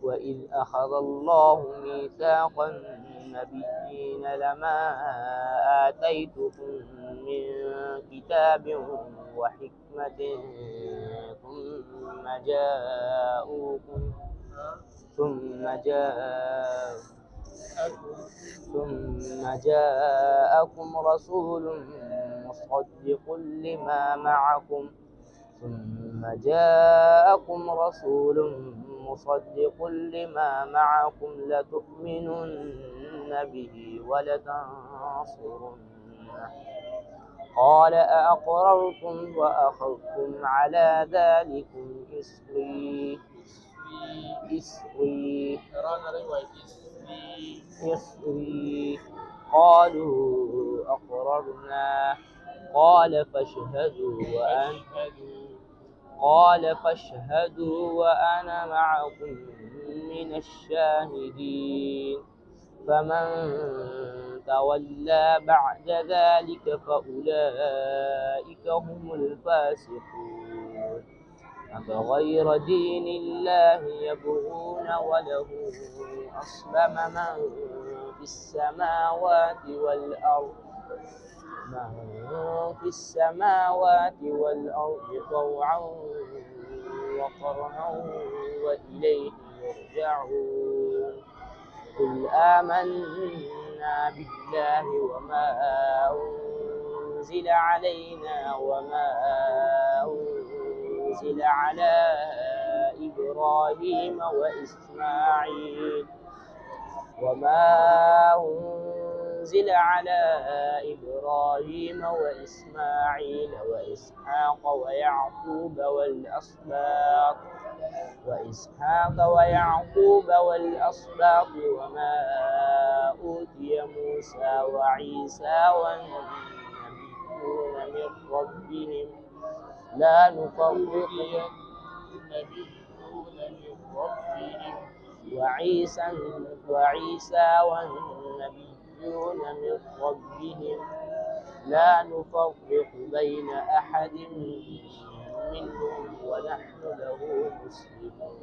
وإذ أخذ الله ميثاق النبيين لما آتيتكم من كتاب وحكمة ثم جاءكم رسول مصدق لما معكم لتؤمنن به ولتنصرنه قال أأقررتم وأخذتم على ذلكم إصري قالوا أقررنا قال فاشهدوا وأنا معكم من الشاهدين فمن تولى بعد ذلك فأولئك هم الفاسقون أفغير دين الله يبغون وله أسلم من في السماوات والأرض طوعا وكرها وإليه يرجعون قل آمنا بالله وما أنزل علينا وما أنزل على إبراهيم وإسماعيل وإسحاق ويعقوب والأسباط وما أوتي موسى وعيسى والنبيون من ربهم لا نفرق بين أحد منهم ونحن له مسلمون.